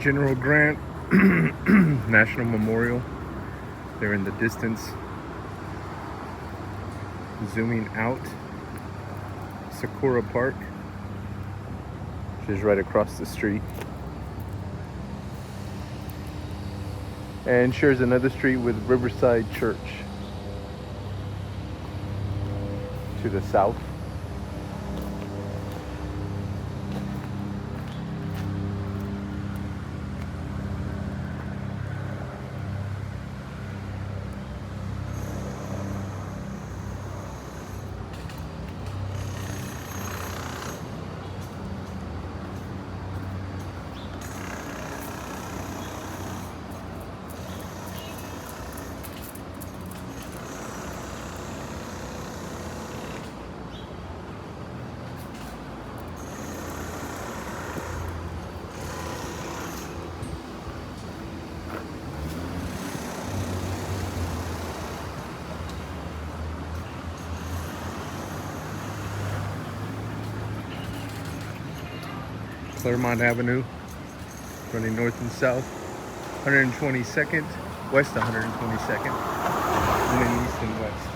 General Grant National Memorial. They're in the distance. Zooming out, Sakura Park, which is right across the street. And shares another street with Riverside Church to the south. Claremont Avenue, running north and south, 122nd, west 122nd, and then east and west.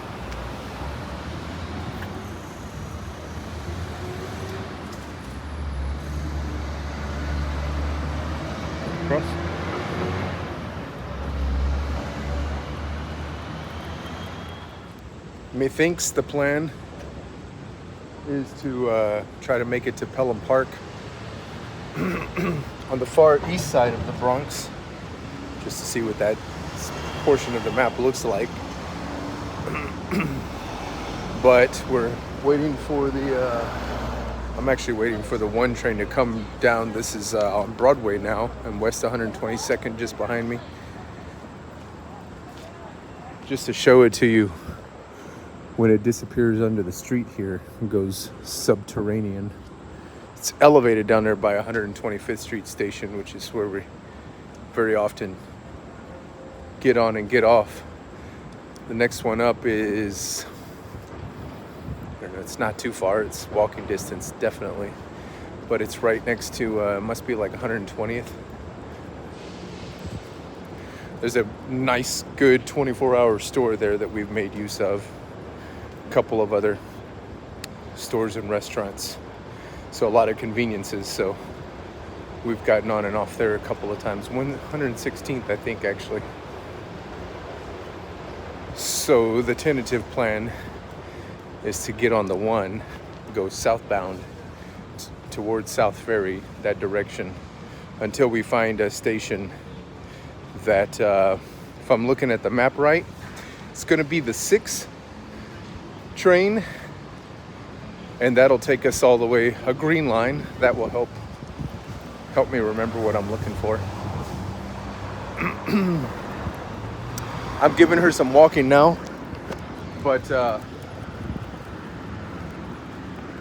Cross. Methinks the plan is to try to make it to Pelham Park on the far east side of the Bronx, just to see what that portion of the map looks like. But we're waiting for I'm actually waiting for the one train to come down. This is on Broadway now, and West 122nd just behind me. Just to show it to you, when it disappears under the street here, it goes subterranean. It's elevated down there by 125th Street Station, which is where we very often get on and get off. The next one up is, I don't know, it's not too far. It's walking distance, definitely. But it's right next to, must be like 120th. There's a nice, good 24-hour store there that we've made use of. A couple of other stores and restaurants. So a lot of conveniences, so we've gotten on and off there a couple of times. 116th, I think, actually. So the tentative plan is to get on the one, go southbound towards South Ferry, that direction, until we find a station that, if I'm looking at the map right, it's going to be the 6 train. And that'll take us all the way, a green line. That will help me remember what I'm looking for. I'm giving her some walking now, but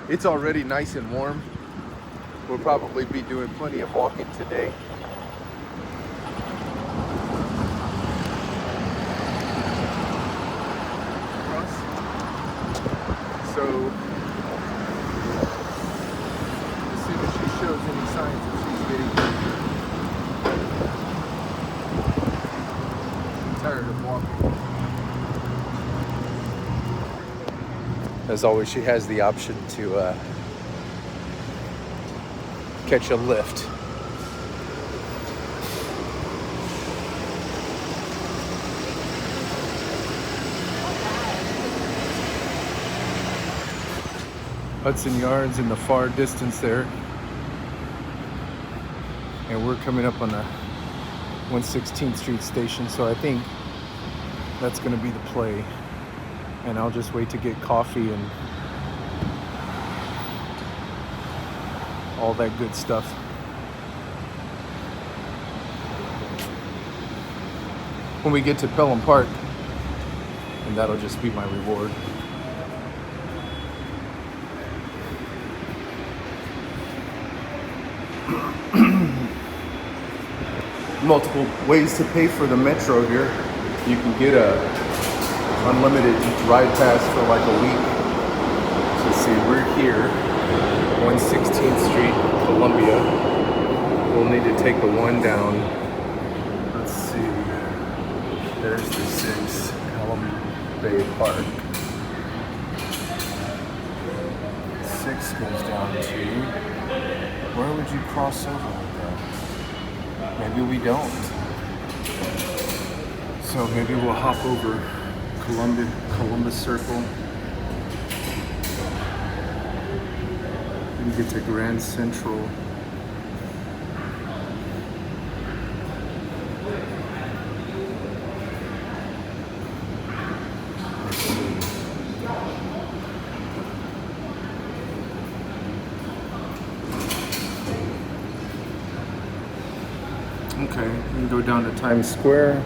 it's already nice and warm. We'll probably be doing plenty of walking today. So shows any signs that she's getting tired of walking. As always, she has the option to catch a lift. Hudson Yards in the far distance there. And we're coming up on the 116th Street station, so I think that's going to be the play. And I'll just wait to get coffee and all that good stuff. When we get to Pelham Park, and that'll just be my reward. Multiple ways to pay for the metro here. You can get a unlimited ride pass for like a week. So see, we're here, 116th Street, Columbia. we'll need to take the 1 down. Let's see. There's the 6, Pelham Bay Park. 6 goes down to, where would you cross over with that? Maybe we don't. So maybe we'll hop over Columbus Circle and get to Grand Central. Okay, we can go down to Times Square.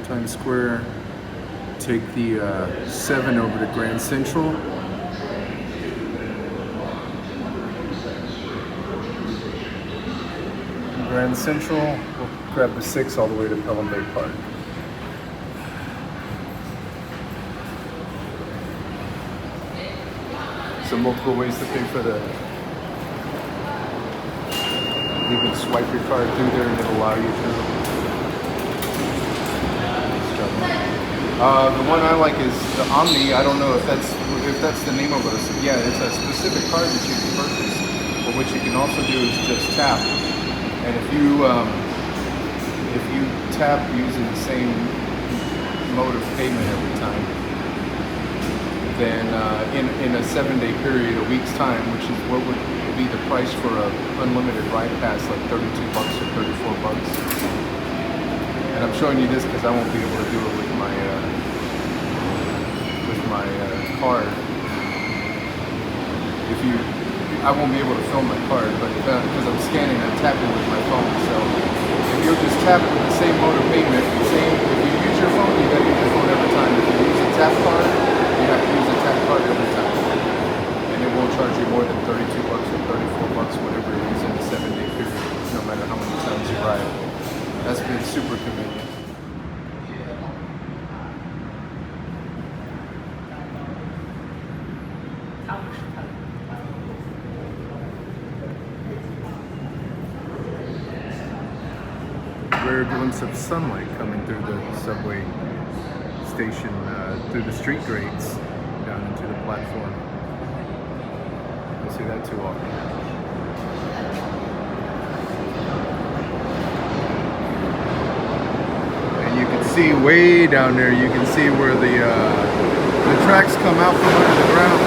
Times Square, take the 7 over to Grand Central. Grand Central, we'll grab the 6 all the way to Pelham Bay Park. So multiple ways to pay for the. You can swipe your card through there and it'll allow you to. The one I like is the Omni. I don't know if that's the name of it. Yeah, it's a specific card that you can purchase, but what you can also do is just tap. And if you tap using the same mode of payment every time, then in a 7-day period, a week's time, which is what would be the price for a unlimited ride pass, like $32 or $34. And I'm showing you this because I won't be able to do it with my card. I won't be able to film my card, but because I'm scanning and tapping with my phone. So if you'll just tap with the same mode of payment, if you use your phone, you gotta use your phone every time. If you use a tap card, you have to use a tap card every time. And it won't charge you more than $32 or $34, whatever it is in a 7-day period, no matter how many times you ride. That's been super convenient. Rare glimpse of sunlight coming through the subway station, through the street grates down into the platform. Don't see that too often. You can see way down there, you can see where the tracks come out from under the ground.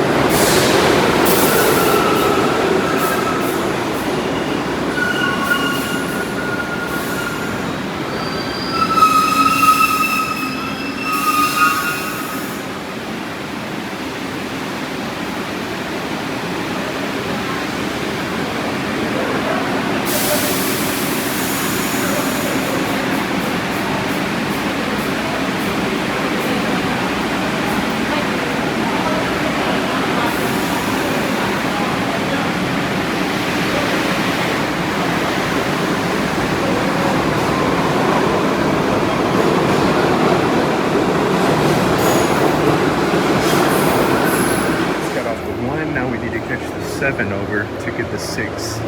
Now we need to catch the 7 over to get the 6.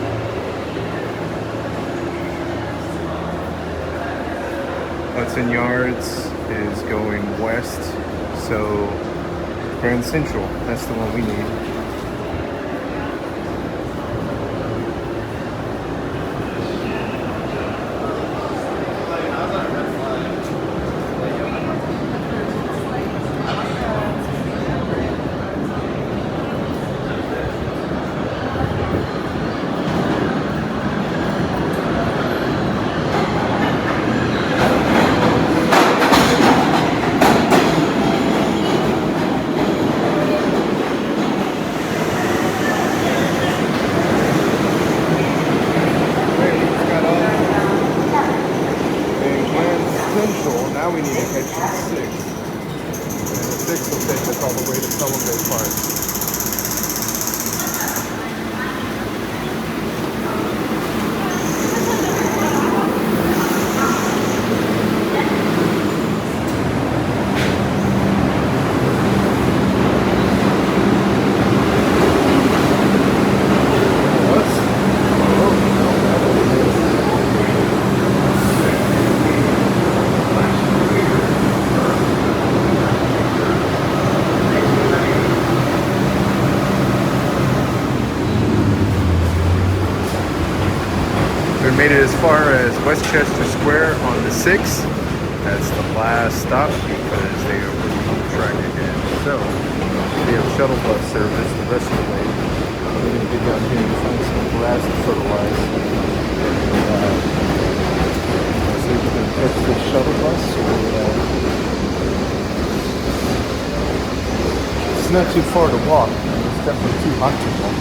Hudson Yards is going west, so Grand Central, that's the one we need. Now we need to catch the 6. And the 6 will take us all the way to Pelham Bay Park. far as Westchester Square on the 6th. That's the last stop because they are moving on the track again. So we have shuttle bus service the rest of the way. We're going to get down here and find some grass to fertilize. So we can catch the shuttle bus or it's not too far to walk. It's definitely too hot to walk.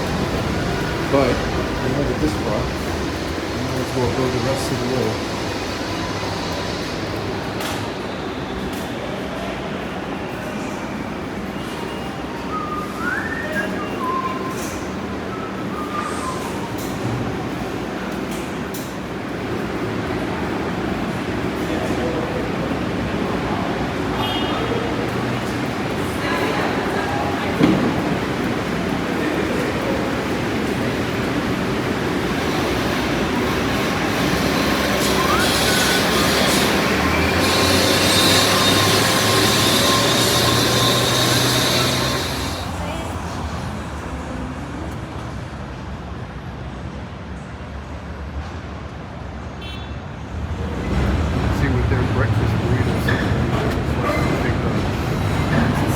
But we made it this far. We might as well go the rest of the way.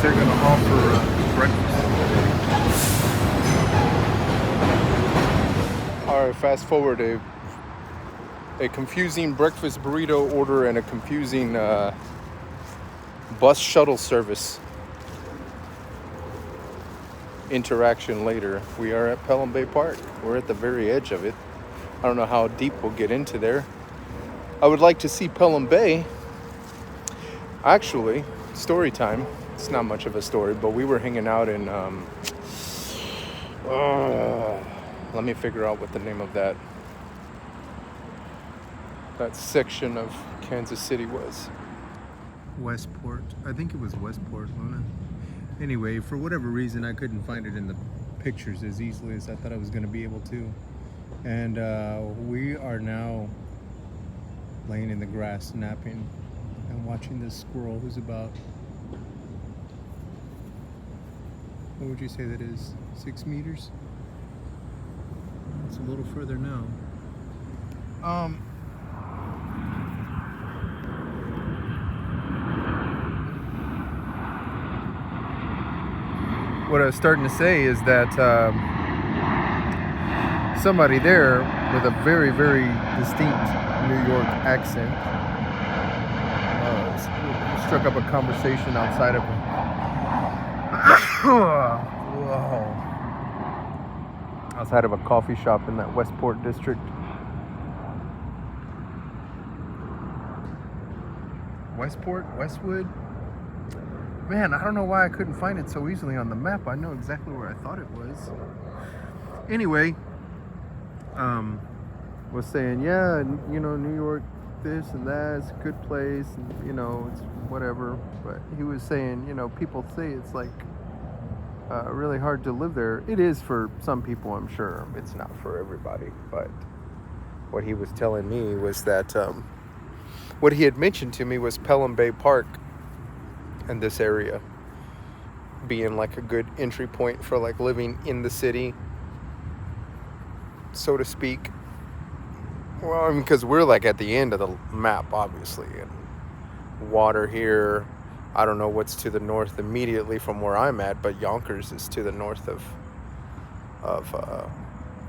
They're going to offer breakfast. All right, fast forward a confusing breakfast burrito order and a confusing bus shuttle service interaction later. We are at Pelham Bay Park. We're at the very edge of it. I don't know how deep we'll get into there. I would like to see Pelham Bay. Actually, story time. It's not much of a story, but we were hanging out in let me figure out what the name of that section of Kansas City was. Westport. I think it was Westport, Luna. Anyway, for whatever reason, I couldn't find it in the pictures as easily as I thought I was going to be able to. And we are now laying in the grass, napping, and watching this squirrel who's about, what would you say that is? 6 meters? It's a little further now. What I was starting to say is that somebody there with a very, very distinct New York accent struck up a conversation outside of outside of a coffee shop in that Westport district. Westport? Westwood? Man, I don't know why I couldn't find it so easily on the map. I know exactly where I thought it was. Anyway, was saying, yeah, you know, New York, this and that, it's a good place, and, you know, it's whatever. But he was saying, you know, people say it's like really hard to live there. It is for some people, I'm sure. It's not for everybody. But what he was telling me was that what he had mentioned to me was Pelham Bay Park and this area being like a good entry point for like living in the city, so to speak. Well, I mean, because we're like at the end of the map, obviously, and water here. I don't know what's to the north immediately from where I'm at, but Yonkers is to the north of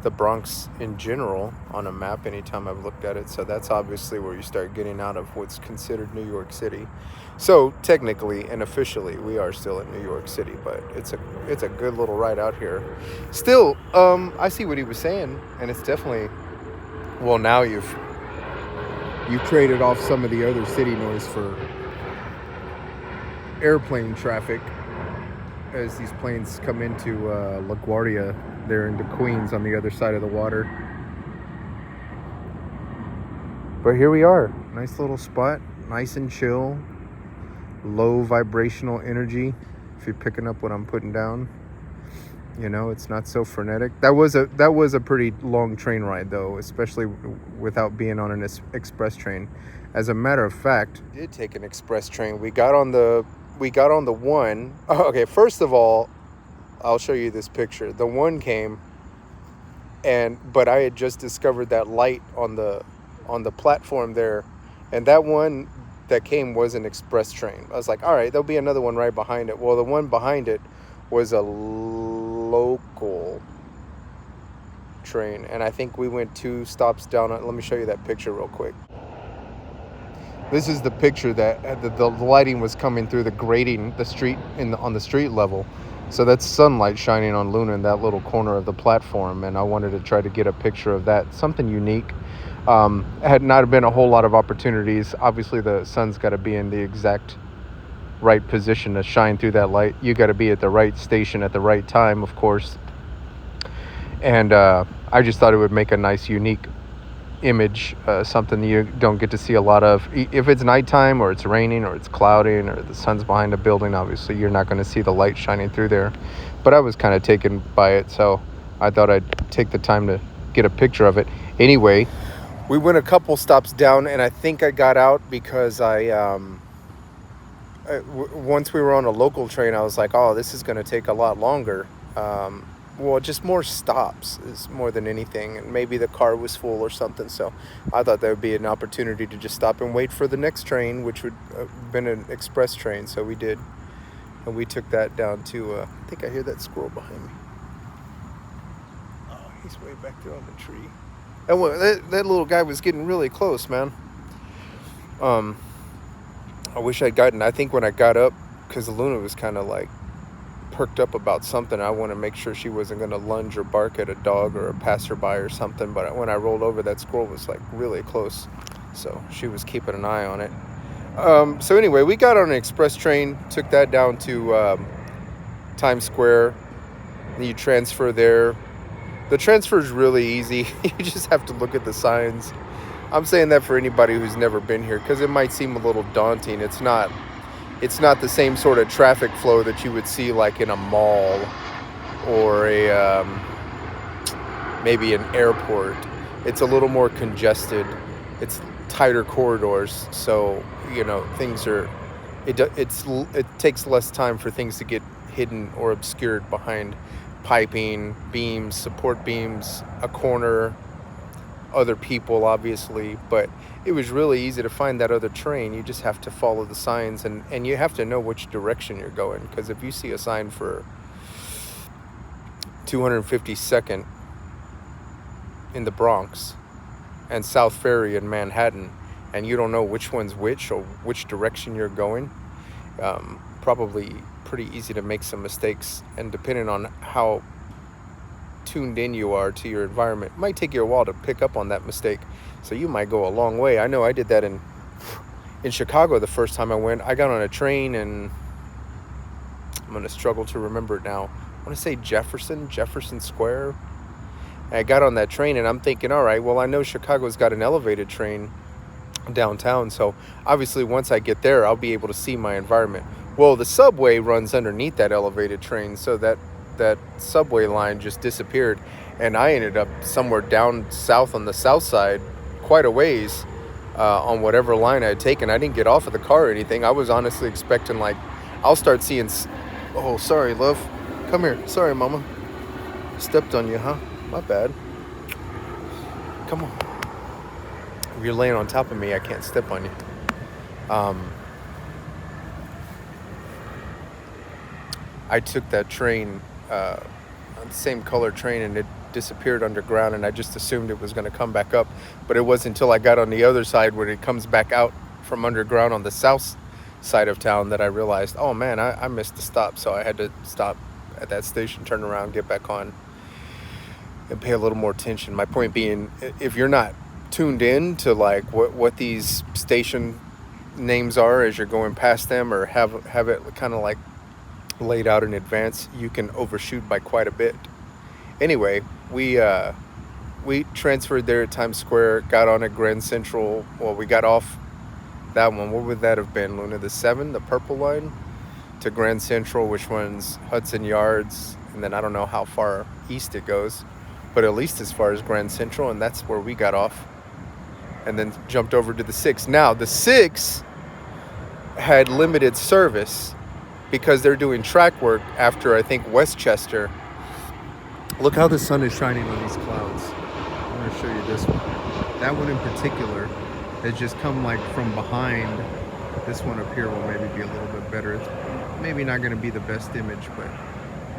the Bronx in general on a map anytime I've looked at it. So that's obviously where you start getting out of what's considered New York City. So technically and officially we are still in New York City, but it's a good little ride out here. Still, I see what he was saying, and it's definitely, well, now you've traded off some of the other city noise for airplane traffic as these planes come into LaGuardia there into Queens on the other side of the water. But here we are, nice little spot, nice and chill, low vibrational energy. If you're picking up what I'm putting down, you know, it's not so frenetic. That was a pretty long train ride though, especially without being on an express train. As a matter of fact, I did take an express train. We got on the one. Oh, okay, first of all, I'll show you this picture. The one came, but I had just discovered that light on the on the platform there, and that one that came was an express train. I was like, all right, there'll be another one right behind it. Well, the one behind it was a local train, and I think we went 2 stops down. Let me show you that picture real quick. This is the picture that the lighting was coming through the grating, the street on the street level. So that's sunlight shining on Luna in that little corner of the platform, and I wanted to try to get a picture of that, something unique. Had not been a whole lot of opportunities. Obviously, the sun's got to be in the exact right position to shine through that light. You got to be at the right station at the right time, of course. And I just thought it would make a nice, unique image, something you don't get to see a lot of. If it's nighttime or it's raining or it's clouding or the sun's behind a building, obviously you're not going to see the light shining through there. But I was kind of taken by it, so I thought I'd take the time to get a picture of it. Anyway, we went a couple stops down, and I think I got out because once we were on a local train, I was like, oh, this is going to take a lot longer. Well, just more stops is more than anything, and maybe the car was full or something, so I thought that would be an opportunity to just stop and wait for the next train, which would have been an express train. So we did, and we took that down to I think I hear that squirrel behind me. Oh, he's way back there on the tree. And that little guy was getting really close, man. I wish I think when I got up, because Luna was kind of like perked up about something, I want to make sure she wasn't going to lunge or bark at a dog or a passerby or something. But when I rolled over, that squirrel was like really close, so she was keeping an eye on it. So anyway, we got on an express train, took that down to Times Square. You transfer there. The transfer is really easy. You just have to look at the signs. I'm saying that for anybody who's never been here, because it might seem a little daunting. It's not the same sort of traffic flow that you would see like in a mall or maybe an airport. It's a little more congested. It's tighter corridors, so things are. It takes less time for things to get hidden or obscured behind piping, beams, support beams, a corner, other people, obviously. But it was really easy to find that other train. You just have to follow the signs, and you have to know which direction you're going, because if you see a sign for 252nd in the Bronx and South Ferry in Manhattan, and you don't know which one's which or which direction you're going, probably pretty easy to make some mistakes. And depending on how tuned in you are to your environment, it might take you a while to pick up on that mistake. So you might go a long way. I know I did that in Chicago the first time I went. I got on a train, and I'm going to struggle to remember it now. I want to say Jefferson Square. And I got on that train, and I'm thinking, all right, well, I know Chicago's got an elevated train downtown, so obviously once I get there, I'll be able to see my environment. Well, the subway runs underneath that elevated train, so that subway line just disappeared, and I ended up somewhere down south on the south side, quite a ways, on whatever line I had taken. I didn't get off of the car or anything. I was honestly expecting, like, I'll start seeing... Oh, sorry, love. Come here. Sorry, mama. Stepped on you, huh? My bad. Come on. If you're laying on top of me, I can't step on you. I took that train, the same color train, and it disappeared underground, and I just assumed it was going to come back up. But it wasn't until I got on the other side when it comes back out from underground on the south side of town that I realized, oh man, I missed the stop. So I had to stop at that station, turn around, get back on, and pay a little more attention. My point being, if you're not tuned in to like what these station names are as you're going past them, or have it kind of like laid out in advance, you can overshoot by quite a bit. Anyway, we transferred there at Times Square, got on at Grand Central. Well, we got off that one. What would that have been, Luna? The 7, the purple line to Grand Central, which one's Hudson Yards, and then I don't know how far east it goes, but at least as far as Grand Central, and that's where we got off, and then jumped over to the 6. Now, the 6 had limited service because they're doing track work after, I think, Westchester. Look how the sun is shining on these clouds. I'm going to show you this one. That one in particular has just come like from behind. This one up here will maybe be a little bit better. It's maybe not going to be the best image, but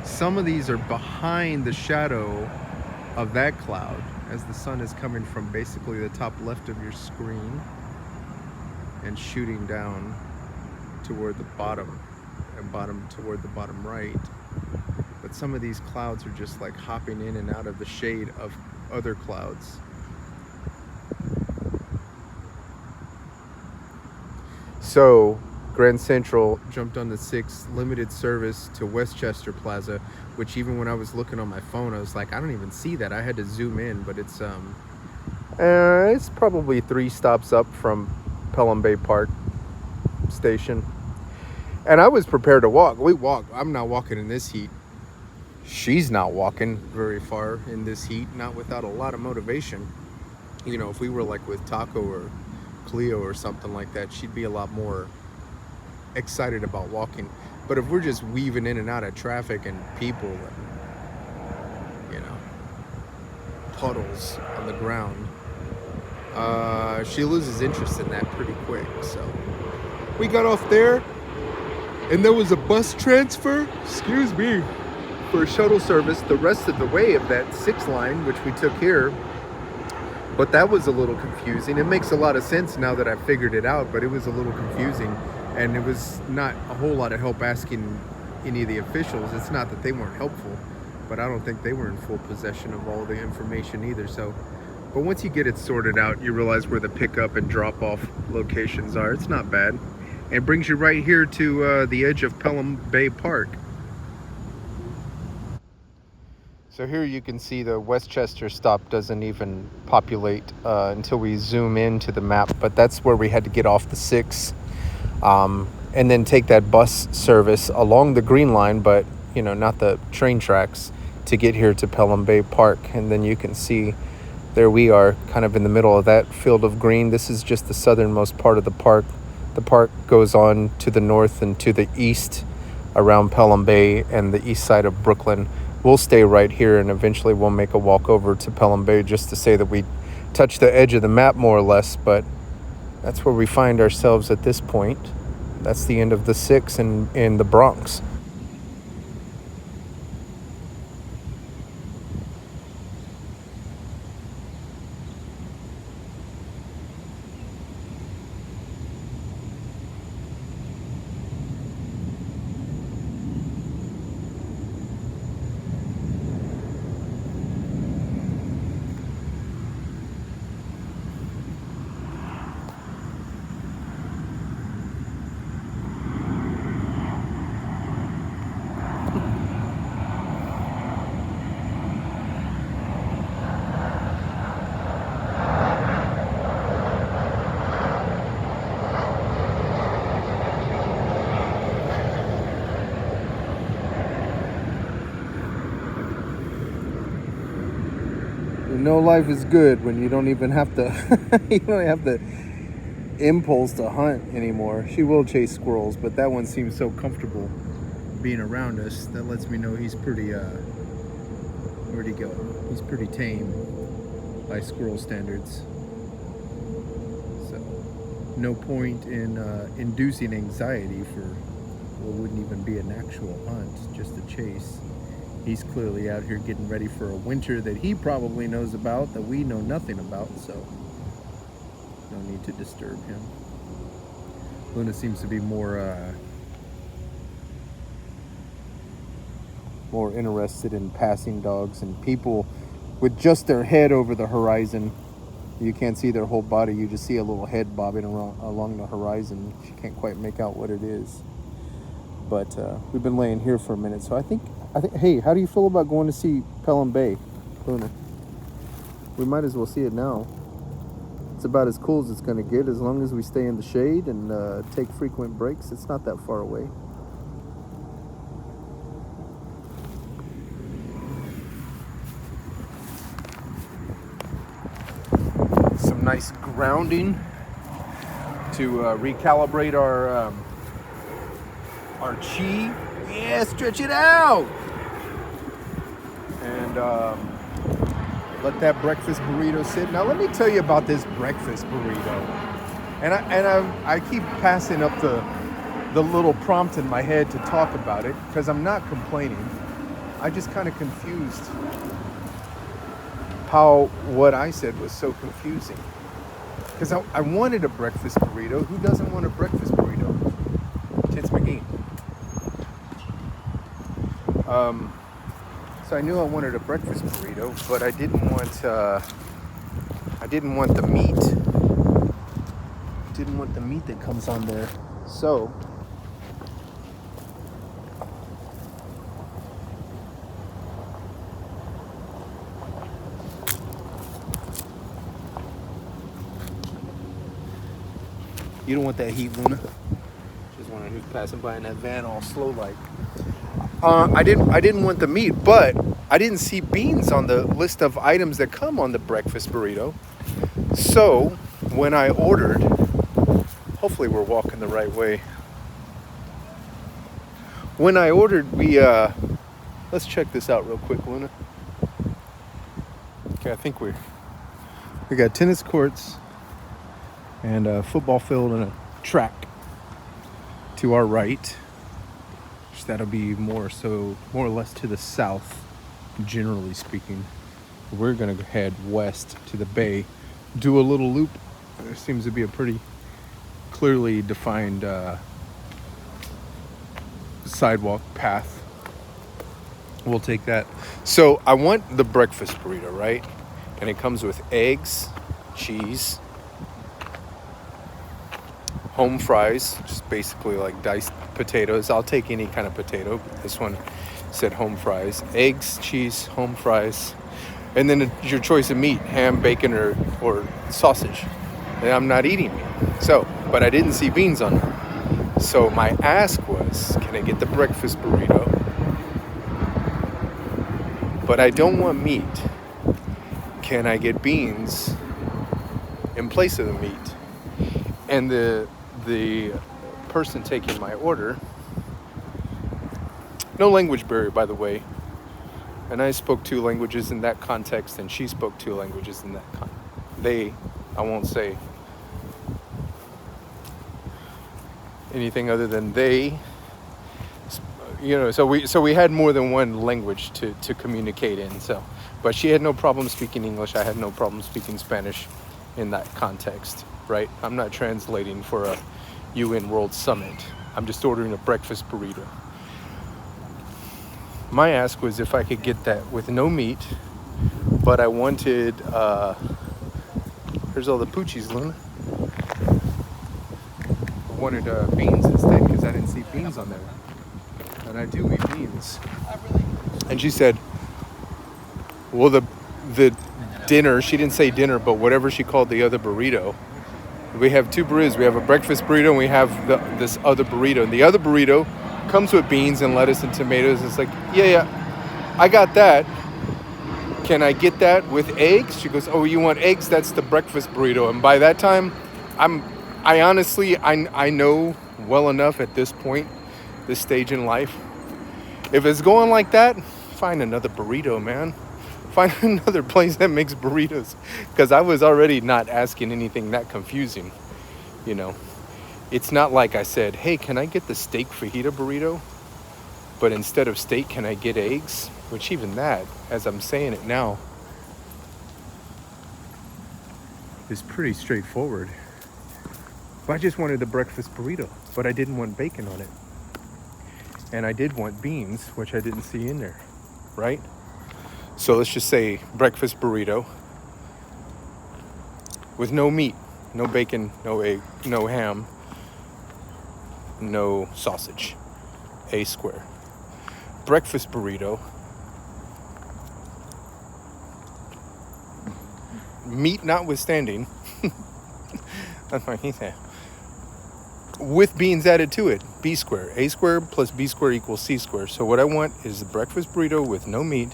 some of these are behind the shadow of that cloud as the sun is coming from basically the top left of your screen and shooting down toward the bottom and bottom toward the bottom right. But some of these clouds are just like hopping in and out of the shade of other clouds. So Grand Central jumped on the 6 limited service to Westchester Plaza, which even when I was looking on my phone, I was like, I don't even see that. I had to zoom in, but it's probably 3 stops up from Pelham Bay Park station. And I was prepared to walk. We walk. I'm not walking in this heat. She's not walking very far in this heat, not without a lot of motivation. You know, if we were like with Taco or Cleo or something like that, she'd be a lot more excited about walking. But if we're just weaving in and out of traffic and people and, you know, puddles on the ground, she loses interest in that pretty quick. So we got off there, and there was a bus transfer, for shuttle service the rest of the way of that 6 line, which we took here. But that was a little confusing. It makes a lot of sense now that I've figured it out, but it was a little confusing. And it was not a whole lot of help asking any of the officials. It's not that they weren't helpful, but I don't think they were in full possession of all the information either. So, but once you get it sorted out, you realize where the pickup and drop-off locations are. It's not bad. And it brings you right here to the edge of Pelham Bay Park. So here you can see the Westchester stop doesn't even populate until we zoom into the map, but that's where we had to get off the 6 and then take that bus service along the Green Line, but you know, not the train tracks, to get here to Pelham Bay Park. And then you can see there we are kind of in the middle of that field of green. This is just the southernmost part of the park. The park goes on to the north and to the east around Pelham Bay and the east side of Brooklyn. We'll stay right here, and eventually we'll make a walk over to Pelham Bay just to say that we touched the edge of the map more or less, but that's where we find ourselves at this point. That's the end of the 6 in the Bronx. No life is good when you don't even have to you don't have the impulse to hunt anymore. She will chase squirrels, but that one seems so comfortable being around us. That lets me know he's pretty where'd he go? He's pretty tame by squirrel standards. So no point in inducing anxiety for what wouldn't even be an actual hunt, just a chase. He's clearly out here getting ready for a winter that he probably knows about, that we know nothing about, so no need to disturb him. Luna seems to be more interested in passing dogs and people with just their head over the horizon. You can't see their whole body, you just see a little head bobbing along the horizon. She can't quite make out what it is. But we've been laying here for a minute, so I think, hey, how do you feel about going to see Pelham Bay, Luna? We might as well see it now. It's about as cool as it's going to get, as long as we stay in the shade and take frequent breaks. It's not that far away. Some nice grounding to recalibrate our chi. Yeah, stretch it out. And Let that breakfast burrito sit. Now let me tell you about this breakfast burrito. And I keep passing up the little prompt in my head to talk about it because I'm not complaining. I just kind of confused how what I said was so confusing. Because I wanted a breakfast burrito. Who doesn't want a breakfast burrito? Tits McGee. So I knew I wanted a breakfast burrito, but I didn't want the meat. Didn't want the meat that comes on there. So you don't want that heat, Luna. Just wondering who's passing by in that van all slow like. I didn't want the meat, but I didn't see beans on the list of items that come on the breakfast burrito. So when I ordered, hopefully we're walking the right way. When I ordered, let's check this out real quick, Luna. Okay, I think we got tennis courts and a football field and a track to our right. That'll be more or less to the south, generally speaking. We're gonna head west to the bay, do a little loop. There seems to be a pretty clearly defined sidewalk path. We'll take that. So I want the breakfast burrito, right? And it comes with eggs, cheese, home fries, just basically like diced potatoes. I'll take any kind of potato. This one said home fries. Eggs, cheese, home fries. And then your choice of meat, ham, bacon, or sausage. And I'm not eating meat. So, but I didn't see beans on it. So my ask was, can I get the breakfast burrito? But I don't want meat. Can I get beans in place of the meat? And the person taking my order, no language barrier, by the way, and I spoke 2 languages in that context, and she spoke 2 languages in that I won't say anything other than they, so we had more than one language to communicate in. So, but she had no problem speaking English. I had no problem speaking Spanish in that context, right? I'm not translating for a UN World Summit. I'm just ordering a breakfast burrito. My ask was if I could get that with no meat, but I wanted, here's all the poochies, Luna. I wanted beans instead because I didn't see beans on there. And I do eat beans. And she said, well, the dinner, she didn't say dinner, but whatever she called the other burrito, we have 2 burritos. We have a breakfast burrito and we have this other burrito. And the other burrito comes with beans and lettuce and tomatoes. It's like, yeah, I got that. Can I get that with eggs? She goes, oh, you want eggs? That's the breakfast burrito. And by that time, I honestly know well enough at this point, this stage in life. If it's going like that, find another burrito, man. Find another place that makes burritos. Because I was already not asking anything that confusing, It's not like I said, hey, can I get the steak fajita burrito? But instead of steak, can I get eggs? Which even that, as I'm saying it now, is pretty straightforward. But I just wanted the breakfast burrito, but I didn't want bacon on it. And I did want beans, which I didn't see in there, right? So let's just say breakfast burrito with no meat, no bacon, no egg, no ham, no sausage, A square. Breakfast burrito, meat notwithstanding, that's my he said, with beans added to it, B square. A square plus B square equals C square. So what I want is the breakfast burrito with no meat,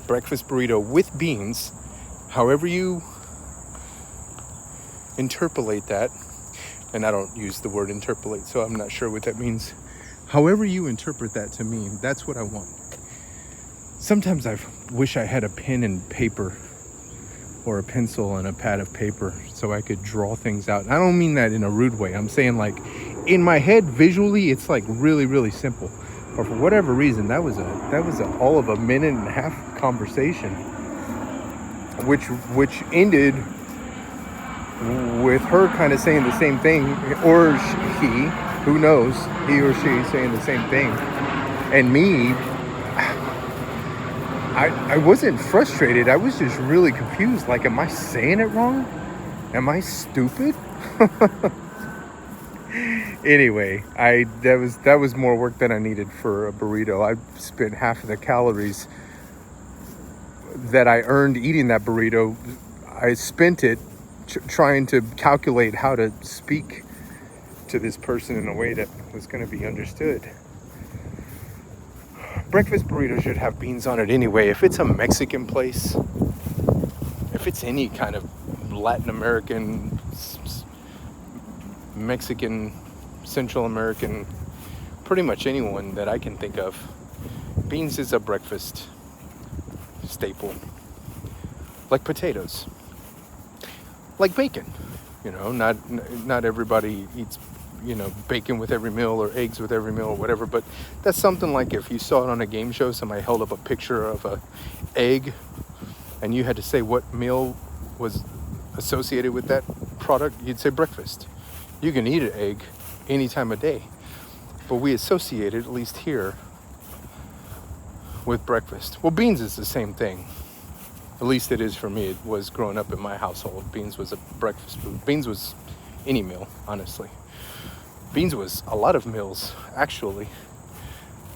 breakfast burrito with beans, however you interpolate that. And I don't use the word interpolate, so I'm not sure what that means. However you interpret that to mean, that's what I want. Sometimes I wish I had a pen and paper or a pencil and a pad of paper so I could draw things out. I don't mean that in a rude way. I'm saying, like, in my head visually it's like really, really simple. But for whatever reason, that was a all of a minute and a half conversation, which ended with her kind of saying the same thing, or he, who knows, he or she saying the same thing. And me, I wasn't frustrated. I was just really confused. Like, am I saying it wrong? Am I stupid? Anyway, that was more work than I needed for a burrito. I spent half of the calories that I earned eating that burrito. I spent it trying to calculate how to speak to this person in a way that was going to be understood. Breakfast burrito should have beans on it anyway. If it's a Mexican place, if it's any kind of Latin American, Mexican, Central American, pretty much anyone that I can think of, beans is a breakfast staple. Like potatoes, like bacon. Not everybody eats, bacon with every meal or eggs with every meal or whatever, but that's something like if you saw it on a game show, somebody held up a picture of a egg and you had to say what meal was associated with that product, you'd say breakfast. You can eat an egg any time of day, but we associate it, at least here, with breakfast. Well, beans is the same thing. At least it is for me. It was growing up in my household. Beans was a breakfast food. Beans was any meal, honestly. Beans was a lot of meals, actually.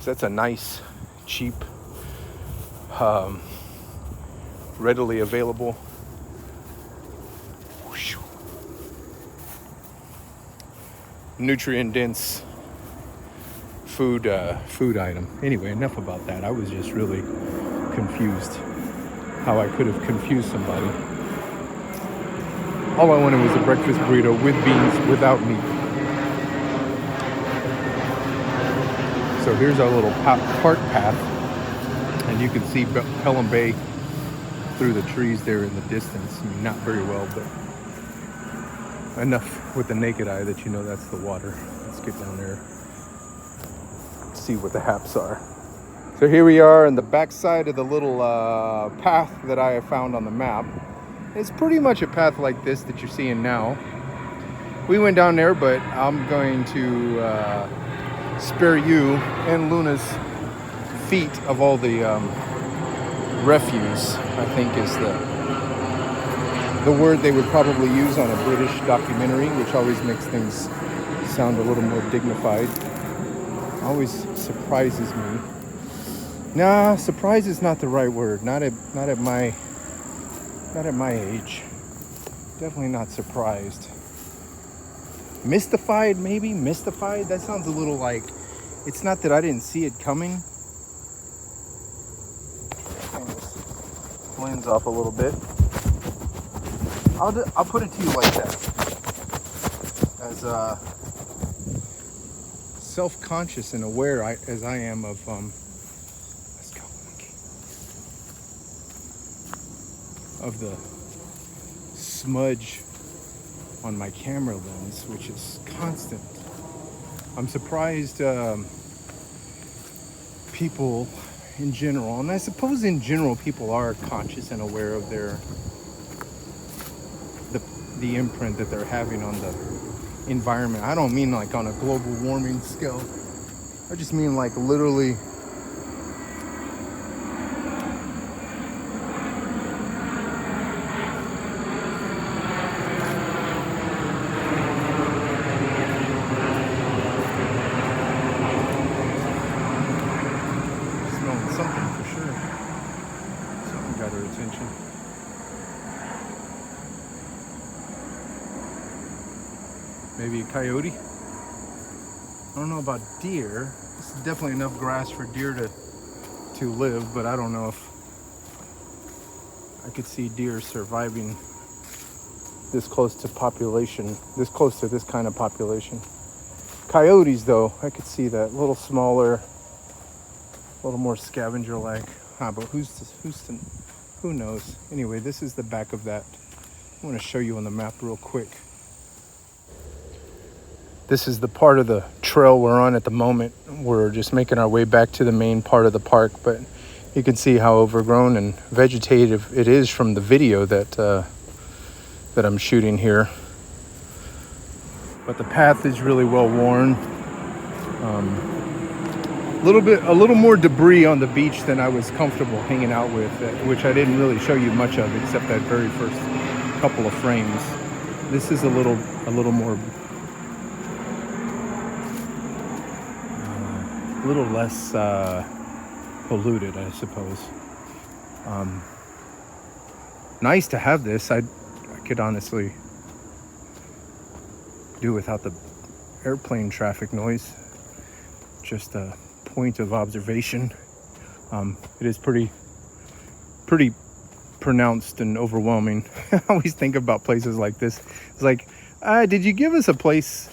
So that's a nice, cheap, readily available, nutrient-dense food item. Anyway, enough about that. I was just really confused how I could have confused somebody. All I wanted was a breakfast burrito with beans, without meat. So here's our little park path, and you can see Pelham Bay through the trees there in the distance. I mean, not very well, but enough with the naked eye that you know that's the water. Let's get down there, see what the haps are. So here we are in the backside of the little path that I have found on the map. It's pretty much a path like this that you're seeing now. We went down there, but I'm going to spare you and Luna's feet of all the refuse, I think is the word they would probably use on a British documentary, which always makes things sound a little more dignified. Always surprises me. Nah, surprise is not the right word. Not at my age. Definitely not surprised. Mystified, maybe? Mystified? That sounds a little like, it's not that I didn't see it coming. Turn this lens off a little bit. I'll put it to you like that. As self-conscious and aware as I am of let's go, monkey. Of the smudge on my camera lens, which is constant. I'm surprised people in general, and I suppose in general people are conscious and aware of the imprint that they're having on the environment. I don't mean like on a global warming scale. I just mean like literally smelling something for sure. Something got her attention. Maybe a coyote? I don't know about deer. This is definitely enough grass for deer to live, but I don't know if I could see deer surviving this close to population, this close to this kind of population. Coyotes, though, I could see that. A little smaller, a little more scavenger-like. But who's to Who knows? Anyway, this is the back of that. I want to show you on the map real quick. This is the part of the trail we're on at the moment. We're just making our way back to the main part of the park, but you can see how overgrown and vegetative it is from the video that I'm shooting here. But the path is really well worn. A little more debris on the beach than I was comfortable hanging out with, which I didn't really show you much of except that very first couple of frames. This is a little more, a little less polluted, I suppose. Nice to have this. I could honestly do without the airplane traffic noise. Just a point of observation. It is pretty pronounced and overwhelming. I always think about places like this. It's like, did you give us a place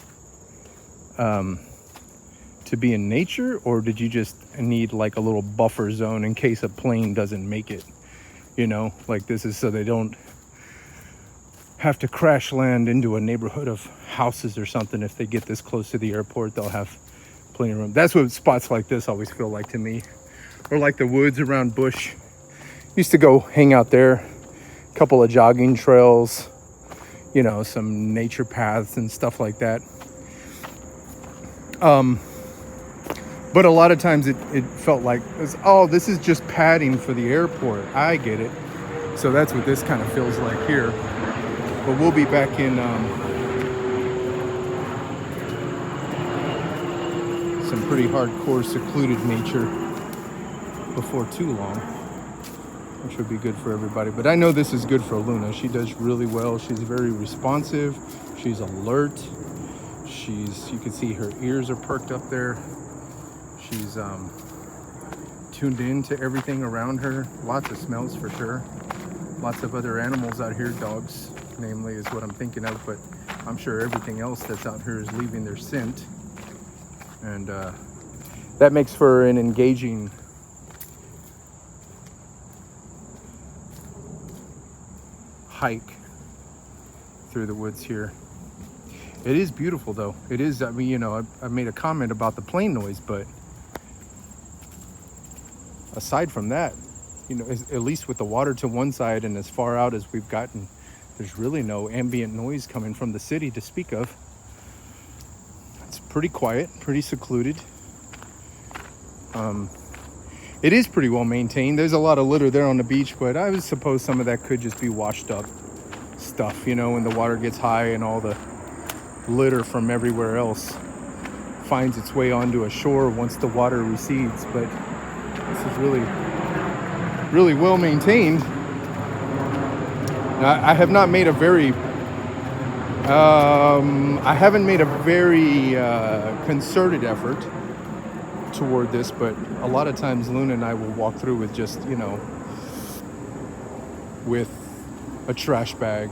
to be in nature, or did you just need like a little buffer zone in case a plane doesn't make it? You know, like this is so they don't have to crash land into a neighborhood of houses or something. If they get this close to the airport, they'll have plenty of room. That's what spots like this always feel like to me. Or like the woods around Bush. Used to go hang out there. A couple of jogging trails, you know, some nature paths and stuff like that. But a lot of times it felt like, this is just padding for the airport. I get it. So that's what this kind of feels like here. But we'll be back in some pretty hardcore secluded nature before too long, which would be good for everybody. But I know this is good for Luna. She does really well. She's very responsive. She's alert. You can see her ears are perked up there. She's tuned in to everything around her. Lots of smells for sure. Lots of other animals out here. Dogs, namely, is what I'm thinking of. But I'm sure everything else that's out here is leaving their scent. And that makes for an engaging hike through the woods here. It is beautiful though. It is, I mean, you know, I made a comment about the plane noise, but aside from that, you know, at least with the water to one side and as far out as we've gotten, there's really no ambient noise coming from the city to speak of. It's pretty quiet, pretty secluded. It is pretty well maintained. There's a lot of litter there on the beach, but I would suppose some of that could just be washed up stuff, you know, when the water gets high and all the litter from everywhere else finds its way onto a shore once the water recedes. But this is really well maintained. Now, I haven't made a very concerted effort toward this, but a lot of times Luna and I will walk through with just, you know, with a trash bag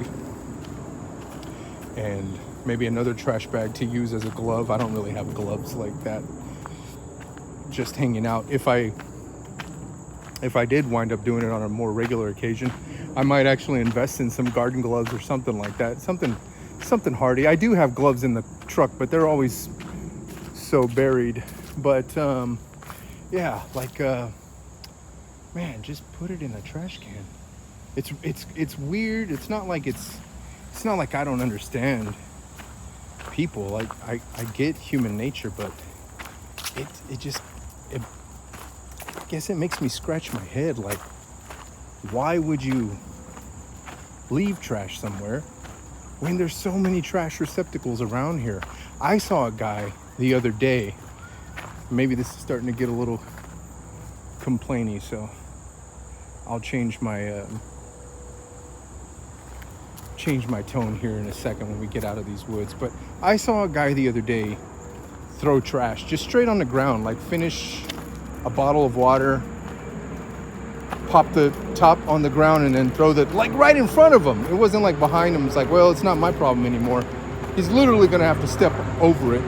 and maybe another trash bag to use as a glove. I don't really have gloves like that. Just hanging out. If I did wind up doing it on a more regular occasion, I might actually invest in some garden gloves or something like that. Something hardy. I do have gloves in the truck, but they're always so buried. But yeah, like man, just put it in a trash can. It's weird. It's not like I don't understand people. Like I get human nature, but I guess it makes me scratch my head. Like, why would you leave trash somewhere when there's so many trash receptacles around here? I saw a guy the other day. Maybe this is starting to get a little complainy, so I'll change my tone here in a second when we get out of these woods. But I saw a guy the other day throw trash just straight on the ground, like finish a bottle of water, pop the top on the ground, and then throw like right in front of him. It wasn't like behind him. It's like, well, it's not my problem anymore. He's literally gonna have to step over it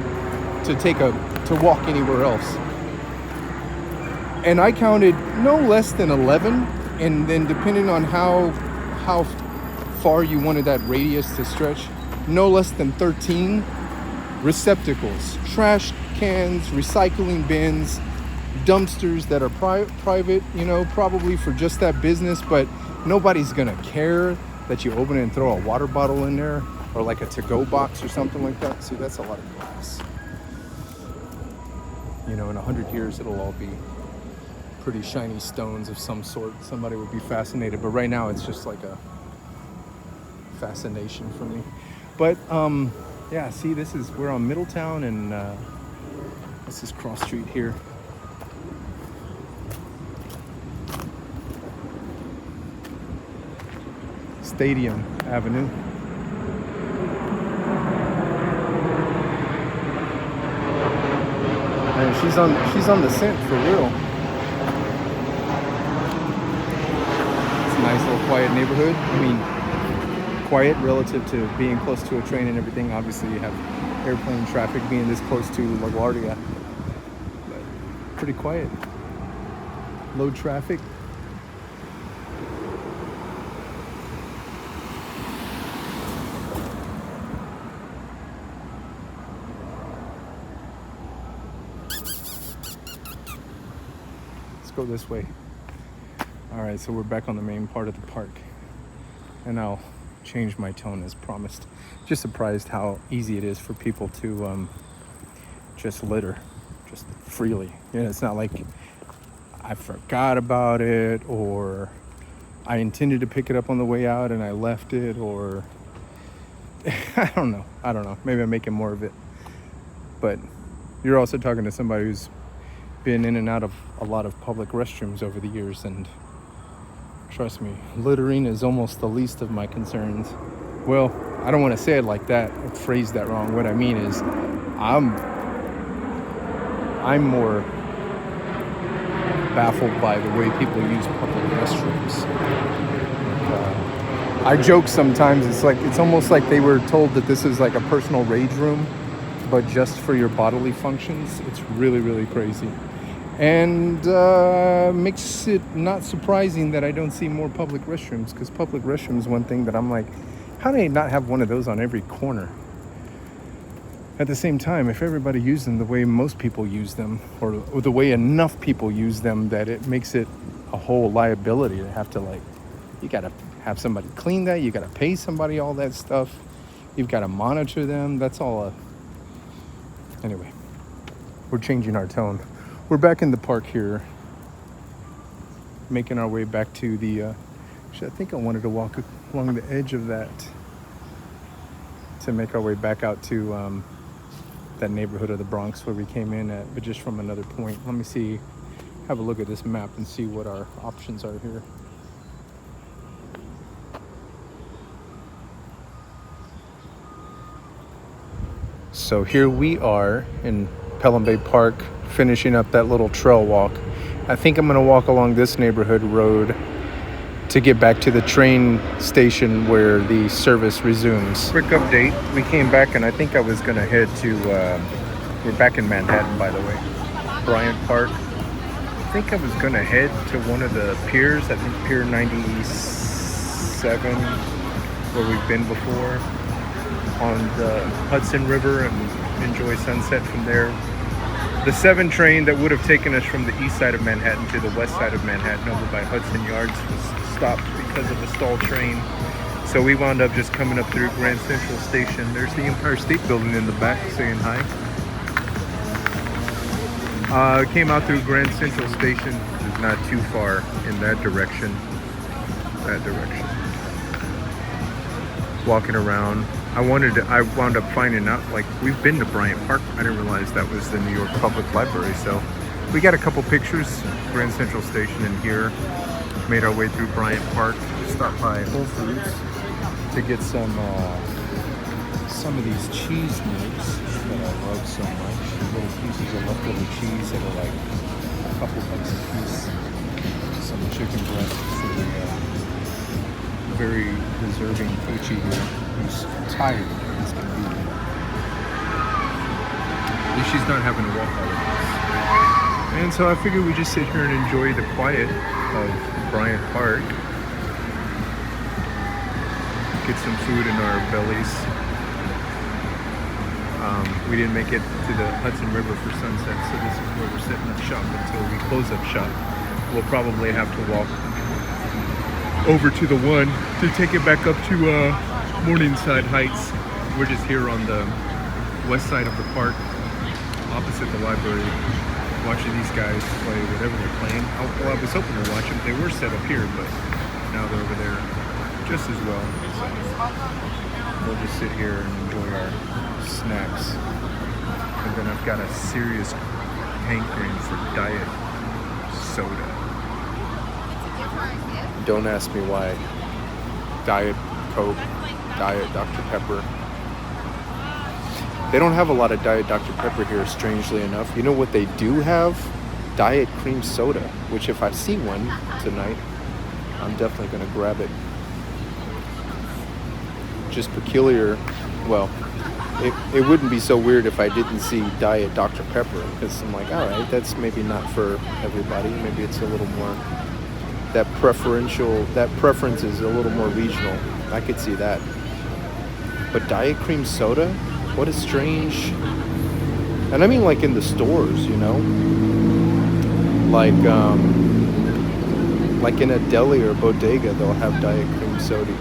to walk anywhere else. And I counted no less than 11 And then depending on how far you wanted that radius to stretch, no less than 13 receptacles, trash cans, recycling bins, dumpsters that are private, probably for just that business, but nobody's gonna care that you open it and throw a water bottle in there, or like a to-go box or something like that. See, that's a lot of glass. In 100 years, it'll all be pretty shiny stones of some sort. Somebody would be fascinated, but right now it's just like a fascination for me. But yeah, see, we're on Middletown, and this is cross street here. Stadium Avenue. And she's on the scent for real. It's a nice little quiet neighborhood. I mean, quiet relative to being close to a train and everything. Obviously, you have airplane traffic being this close to LaGuardia. But pretty quiet. Low traffic. Go this way. All right, so we're back on the main part of the park, and I'll change my tone as promised. Just surprised how easy it is for people to just litter just freely. It's not like I forgot about it, or I intended to pick it up on the way out and I left it, or I don't know, maybe I'm making more of it. But you're also talking to somebody who's been in and out of a lot of public restrooms over the years, and trust me, littering is almost the least of my concerns. Well, I don't want to say it like that. I phrased that wrong. What I mean is, I'm more baffled by the way people use public restrooms. I joke sometimes. It's almost like they were told that this is like a personal rage room, but just for your bodily functions. It's really, really crazy. And makes it not surprising that I don't see more public restrooms, because public restrooms, one thing that I'm like, how do they not have one of those on every corner? At the same time, if everybody used them the way most people use them, or the way enough people use them, that it makes it a whole liability to have to, you got to have somebody clean that, you got to pay somebody all that stuff, you've got to monitor them. That's all anyway, we're changing our tone. We're back in the park here, making our way back to the actually, I think I wanted to walk along the edge of that to make our way back out to that neighborhood of the Bronx where we came in at, but just from another point. Let me see, have a look at this map and see what our options are here. So here we are in Pelham Bay Park, finishing up that little trail walk. I think I'm going to walk along this neighborhood road to get back to the train station where the service resumes. Quick update. We came back, and I think I was going to head to, we're back in Manhattan, by the way, Bryant Park. I think I was going to head to one of the piers, I think Pier 97, where we've been before, on the Hudson River, and enjoy sunset from there. The 7 train that would have taken us from the east side of Manhattan to the west side of Manhattan over by Hudson Yards was stopped because of a stalled train. So we wound up just coming up through Grand Central Station. There's the Empire State Building in the back saying hi. Came out through Grand Central Station, which is not too far in that direction. Walking around. I wound up finding out, we've been to Bryant Park. I didn't realize that was the New York Public Library. So we got a couple pictures, Grand Central Station in here. Made our way through Bryant Park. Stopped by Whole Foods to get some of these cheese nips that I love so much. Little pieces of leftover cheese that are like a couple bucks a piece. Some chicken breast for the very deserving Poochie here, who's tired as can be. At least she's not having to walk all of this. And so I figured we just sit here and enjoy the quiet of Bryant Park. Get some food in our bellies. We didn't make it to the Hudson River for sunset, so this is where we're setting up shop until we close up shop. We'll probably have to walk over to the one to take it back up to Morningside Heights. We're just here on the west side of the park, opposite the library, watching these guys play whatever they're playing. Well, I was hoping to watch them. They were set up here, but now they're over there just as well. So we'll just sit here and enjoy our snacks. And then I've got a serious hankering for diet soda. Don't ask me why. Diet Coke, Diet Dr. Pepper. They don't have a lot of Diet Dr. Pepper here, strangely enough. You know what they do have? Diet cream soda, which if I see one tonight, I'm definitely going to grab it. Just peculiar. Well, it wouldn't be so weird if I didn't see Diet Dr. Pepper, because I'm like, all right, that's maybe not for everybody. Maybe it's a little more, that preference is a little more regional. I could see that. But Diet cream soda? What a strange, and I mean like in the stores, you know? Like in a deli or bodega, they'll have Diet cream soda.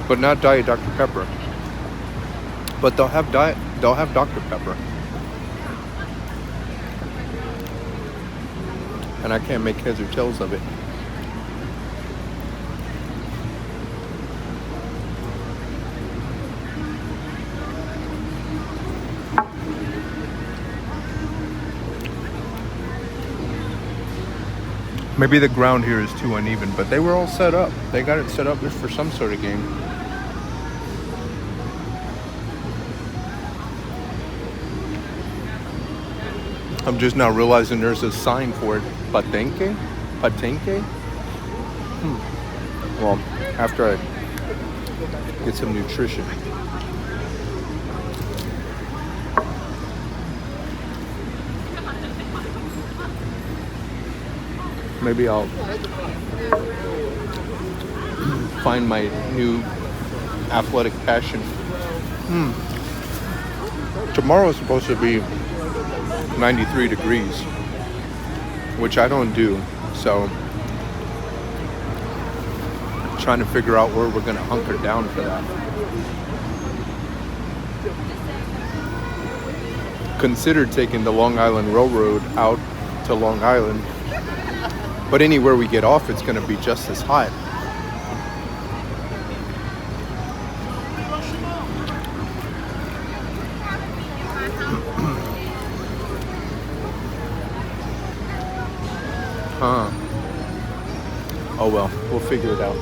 But not Diet Dr. Pepper. But they'll have Dr. Pepper. And I can't make heads or tails of it. Maybe the ground here is too uneven, but they were all set up. They got it set up just for some sort of game. I'm just now realizing there's a sign for it. Patenque? Well, after I get some nutrition. Maybe I'll find my new athletic passion. Tomorrow's supposed to be 93 degrees, which I don't do, so trying to figure out where we're gonna hunker down for that. Considered taking the Long Island Railroad out to Long Island, but anywhere we get off, it's gonna be just as hot. Oh well, we'll figure it out.